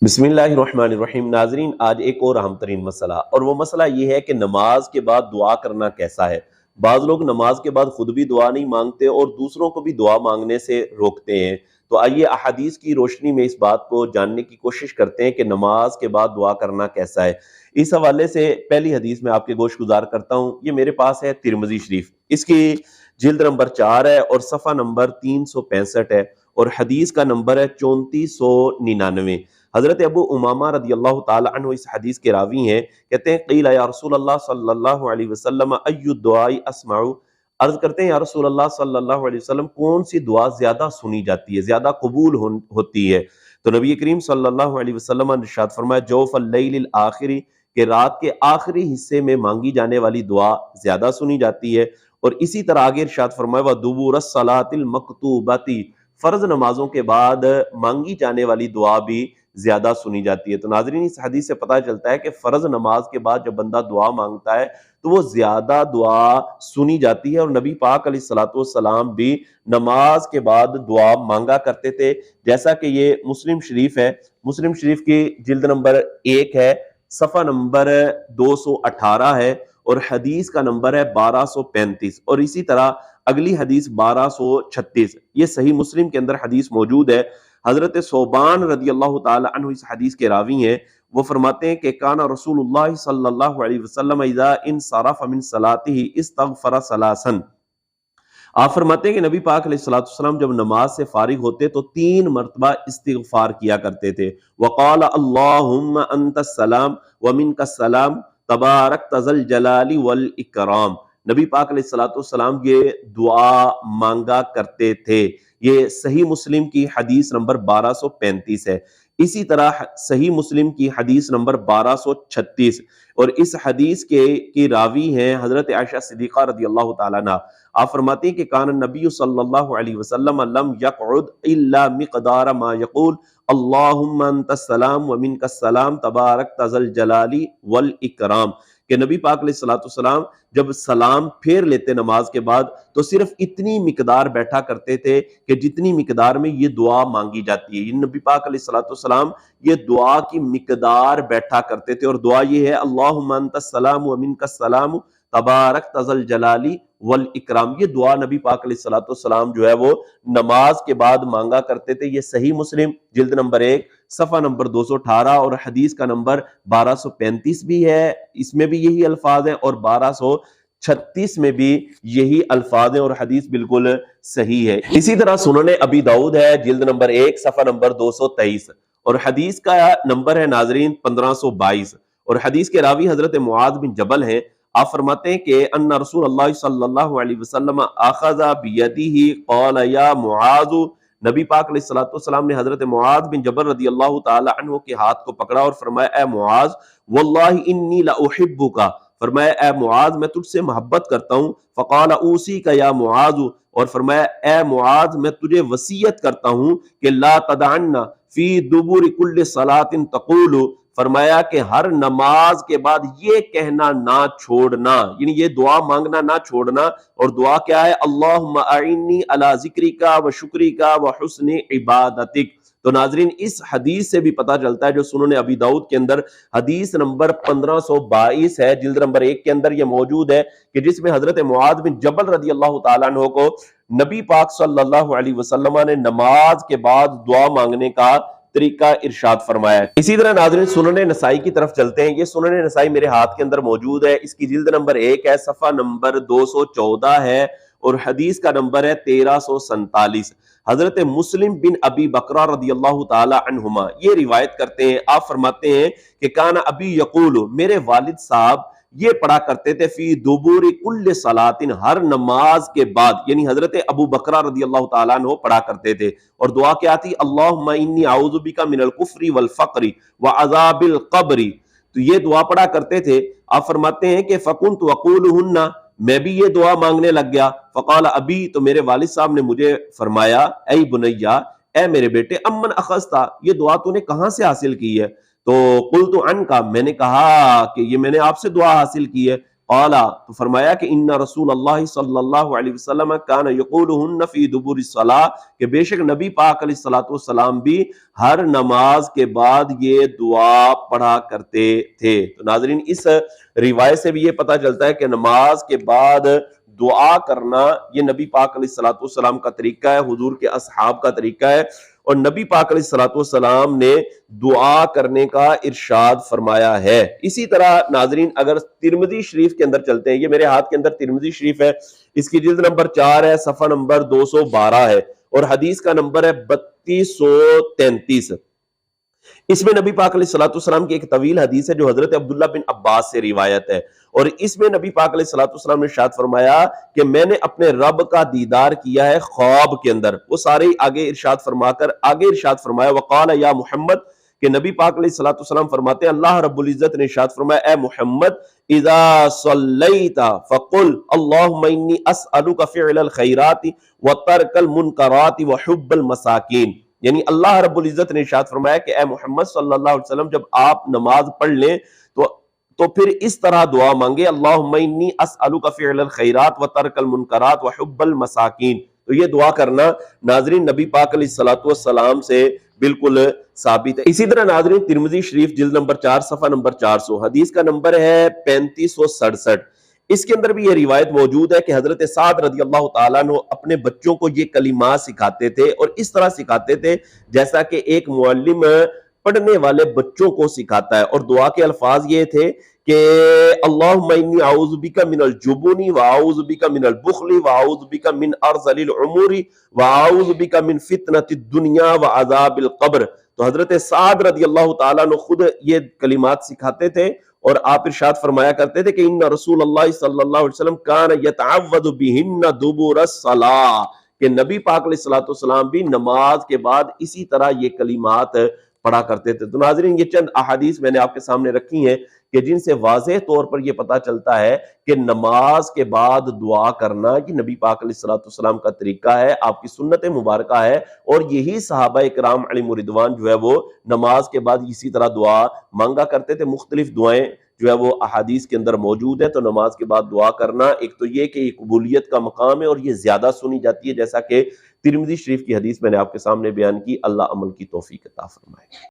بسم اللہ الرحمن الرحیم۔ ناظرین، آج ایک اور اہم ترین مسئلہ، اور وہ مسئلہ یہ ہے کہ نماز کے بعد دعا کرنا کیسا ہے۔ بعض لوگ نماز کے بعد خود بھی دعا نہیں مانگتے اور دوسروں کو بھی دعا مانگنے سے روکتے ہیں۔ تو آئیے احادیث کی روشنی میں اس بات کو جاننے کی کوشش کرتے ہیں کہ نماز کے بعد دعا کرنا کیسا ہے۔ اس حوالے سے پہلی حدیث میں آپ کے گوش گزار کرتا ہوں۔ یہ میرے پاس ہے ترمذی شریف، اس کی جلد نمبر 4 ہے اور صفحہ نمبر 365 ہے، اور حدیث کا نمبر ہے 3499۔ حضرت ابو امامہ رضی اللہ تعالی عنہ اس حدیث کے راوی ہیں، کہتے ہیں قیل یا رسول اللہ صلی اللہ علیہ وسلم ای الدعاء اسمع، عرض کرتے ہیں یا رسول اللہ صلی اللہ علیہ وسلم کون سی دعا زیادہ سنی جاتی ہے، زیادہ قبول ہوتی ہے؟ تو نبی کریم صلی اللہ علیہ وسلم نے ارشاد فرمایا جوف اللیل الآخری، کہ رات کے آخری حصے میں مانگی جانے والی دعا زیادہ سنی جاتی ہے۔ اور اسی طرح آگے ارشاد فرمایا وَدُبُورَ الصَّلَاةِ الْمَكْتُوبَةِ، فرض نمازوں کے بعد مانگی جانے والی دعا بھی زیادہ سنی جاتی ہے۔ تو ناظرین، اس حدیث سے پتہ چلتا ہے کہ فرض نماز کے بعد جب بندہ دعا مانگتا ہے تو وہ زیادہ دعا سنی جاتی ہے، اور نبی پاک علیہ الصلوۃ والسلام بھی نماز کے بعد دعا مانگا کرتے تھے، جیسا کہ یہ مسلم شریف ہے۔ مسلم شریف کی جلد نمبر 1 ہے، صفحہ نمبر 218 ہے، اور حدیث کا نمبر ہے 1235، اور اسی طرح اگلی حدیث 1236۔ یہ صحیح مسلم کے اندر حدیث موجود ہے۔ حضرت ثوبان رضی اللہ تعالی عنہ اس حدیث کے راوی ہیں، وہ فرماتے ہیں کہ کان رسول اللہ صلی اللہ علیہ وسلم اذا انصرف من صلاته استغفر ثلاثا، آپ فرماتے ہیں کہ نبی پاک علیہ الصلوۃ والسلام جب نماز سے فارغ ہوتے تو 3 مرتبہ استغفار کیا کرتے تھے۔ وقال اللہم انت السلام ومنک السلام تبارکت ذا الجلال والاکرام، نبی پاک علیہ الصلوۃ والسلام یہ دعا مانگا کرتے تھے۔ یہ صحیح مسلم کی حدیث نمبر 1235 ہے۔ اسی طرح صحیح مسلم کی حدیث نمبر 1236، اور اس حدیث کی راوی ہیں حضرت عائشہ صدیقہ رضی اللہ تعالیٰ عنہ۔ آپ فرماتی ہیں کہ کان النبی صلی اللہ علیہ وسلم لم یقعد الا مقدار ما یقول اللہم انت السلام ومنک السلام تبارکت ذا الجلال والاکرام، کہ نبی پاک علیہ الصلوۃ والسلام جب سلام پھیر لیتے نماز کے بعد تو صرف اتنی مقدار بیٹھا کرتے تھے کہ جتنی مقدار میں یہ دعا مانگی جاتی ہے۔ نبی پاک علیہ الصلوۃ والسلام یہ دعا کی مقدار بیٹھا کرتے تھے، اور دعا یہ ہے اللہم انت السلام ومنک السلام تبارکت ذا الجلال والاکرام۔ یہ دعا نبی پاک علیہ الصلوۃ والسلام جو ہے وہ نماز کے بعد مانگا کرتے تھے۔ یہ صحیح مسلم جلد نمبر 1 صفحہ نمبر 218 اور حدیث کا نمبر 1235 بھی ہے، اس میں بھی یہی الفاظ ہیں، اور 1236 میں بھی یہی الفاظ ہیں، اور حدیث بالکل صحیح ہے۔ اسی طرح سنن ابی داؤد ہے، جلد نمبر 1 صفحہ نمبر 223، اور حدیث کا نمبر ہے ناظرین 1522، اور حدیث کے راوی حضرت معاذ بن جبل ہیں۔ آپ فرماتے ہیں کہ ان رسول اللہ صلی اللہ علیہ وسلم اخذ بیدہ قال یا معاذ، نبی پاک علیہ الصلوۃ والسلام نے حضرت معاذ بن جبل رضی اللہ تعالی عنہ کے ہاتھ کو پکڑا اور فرمایا اے معاذ واللہ انی لاحبک، فرمایا اے معاذ میں تجھ سے محبت کرتا ہوں۔ فقال اوصیک یا معاذ، اور فرمایا اے معاذ میں تجھے وصیت کرتا ہوں کہ لا تدعن فی دبر کل صلاۃ تقول، فرمایا کہ ہر نماز کے بعد یہ کہنا نہ چھوڑنا، یعنی یہ دعا مانگنا نہ چھوڑنا۔ اور دعا کیا ہے؟ اللہم اعنی علی ذکرک و شکرک و حسن عبادتک۔ تو ناظرین، اس حدیث سے بھی پتہ چلتا ہے، جو سنن ابی داؤد کے اندر حدیث نمبر 1522 ہے، جلد نمبر 1 کے اندر یہ موجود ہے، کہ جس میں حضرت معاذ بن جبل رضی اللہ تعالیٰ عنہ کو نبی پاک صلی اللہ علیہ وسلم نے نماز کے بعد دعا مانگنے کا طریقہ ارشاد فرمایا ہے۔ اسی طرح ناظرین سنن نسائی کی طرف چلتے ہیں۔ یہ سنن نسائی میرے ہاتھ کے اندر موجود ہے، اس کی جلد نمبر 1 ہے، صفحہ نمبر 214 ہے، اور حدیث کا نمبر ہے 1347۔ حضرت مسلم بن ابی بکرہ رضی اللہ تعالی عنہما یہ روایت کرتے ہیں، آپ فرماتے ہیں کہ کان ابی یقول، میرے والد صاحب یہ پڑھا کرتے تھے فی دبور کل صلاۃ، ہر نماز کے بعد، یعنی حضرت ابو بکرہ رضی اللہ تعالیٰ عنہ پڑھا کرتے تھے، اور دعا کیا تھی؟ اللہم انی اعوذ بک من الکفر والفقر وعذاب القبر۔ تو یہ دعا پڑھا کرتے تھے۔ آپ فرماتے ہیں کہ فکنت اقولہن، میں بھی یہ دعا مانگنے لگ گیا۔ فقال ابی، تو میرے والد صاحب نے مجھے فرمایا اے بنیا، اے میرے بیٹے، امن اخذتا، یہ دعا تو نے کہاں سے حاصل کی ہے؟ تو قلت عنک، میں نے کہا کہ یہ میں نے آپ سے دعا حاصل کی ہے۔ قال، تو فرمایا کہ ان رسول اللہ صلی اللہ علیہ وسلم کان یقولہن فی دبر الصلاۃ، کہ بے شک نبی پاک علیہ الصلوۃ والسلام بھی ہر نماز کے بعد یہ دعا پڑھا کرتے تھے۔ تو ناظرین اس روایت سے بھی یہ پتہ چلتا ہے کہ نماز کے بعد دعا کرنا یہ نبی پاک علیہ الصلوۃ والسلام کا طریقہ ہے، حضور کے اصحاب کا طریقہ ہے، اور نبی پاک علیہ الصلوۃ والسلام نے دعا کرنے کا ارشاد فرمایا ہے۔ اسی طرح ناظرین اگر ترمذی شریف کے اندر چلتے ہیں، یہ میرے ہاتھ کے اندر ترمذی شریف ہے، اس کی جلد نمبر 4 ہے، صفحہ نمبر 212 ہے، اور حدیث کا نمبر ہے 3233۔ اس میں نبی پاک علیہ الصلوۃ والسلام کی ایک طویل حدیث ہے جو حضرت عبداللہ بن عباس سے روایت ہے، اور اس میں نبی پاک علیہ الصلوۃ والسلام نے ارشاد فرمایا کہ میں نے اپنے رب کا دیدار کیا ہے خواب کے اندر۔ وہ سارے آگے ارشاد فرما کر آگے ارشاد فرمایا وقال یا محمد، کہ نبی پاک علیہ الصلوۃ والسلام فرماتے ہیں اللہ رب العزت نے ارشاد فرمایا اے محمد اذا صلیت فقل اللہم انی اسألک فعل الخیرات وترک المنکرات وحب المساکین، یعنی اللہ رب العزت نے ارشاد فرمایا کہ اے محمد صلی اللہ علیہ وسلم جب آپ نماز پڑھ لیں تو پھر اس طرح دعا مانگے اللہم انی اسألک فعل الخیرات وترک المنکرات وحب المساکین۔ تو یہ دعا کرنا ناظرین نبی پاک علیہ الصلوۃ والسلام سے بالکل ثابت ہے۔ اسی طرح ناظرین ترمذی شریف جلد نمبر 4 صفحہ نمبر 400، حدیث کا نمبر ہے 3567۔ اس کے اندر بھی یہ روایت موجود ہے کہ حضرت سعد رضی اللہ تعالیٰ عنہ اپنے بچوں کو یہ کلمات سکھاتے تھے، اور اس طرح سکھاتے تھے جیسا کہ ایک معلم پڑھنے والے بچوں کو سکھاتا ہے، اور دعا کے الفاظ یہ تھے کہ اللہم انی اعوذ بک من الجبن واعوذ بک من البخل واعوذ بک من ارذل العمور واعوذ بک من فتنۃ الدنیا وعذاب القبر۔ تو حضرت سعد رضی اللہ تعالیٰ عنہ خود یہ کلمات سکھاتے تھے، اور آپ ارشاد فرمایا کرتے تھے کہ ان رسول اللہ صلی اللہ علیہ وسلم کان یتعوذ بہن دبر الصلاۃ، کہ نبی پاک علیہ الصلوۃ والسلام بھی نماز کے بعد اسی طرح یہ کلمات پڑھا کرتے تھے۔ تو ناظرین یہ چند احادیث میں نے آپ کے سامنے رکھی ہیں کہ جن سے واضح طور پر یہ پتہ چلتا ہے کہ نماز کے بعد دعا کرنا یہ نبی پاک علیہ الصلوۃ والسلام کا طریقہ ہے، آپ کی سنت مبارکہ ہے، اور یہی صحابہ کرام علیہم الرضوان جو ہے وہ نماز کے بعد اسی طرح دعا مانگا کرتے تھے۔ مختلف دعائیں جو ہے وہ احادیث کے اندر موجود ہے، تو نماز کے بعد دعا کرنا ایک تو یہ کہ یہ قبولیت کا مقام ہے، اور یہ زیادہ سنی جاتی ہے، جیسا کہ ترمذی شریف کی حدیث میں نے آپ کے سامنے بیان کی۔ اللہ عمل کی توفیق عطا فرمائے۔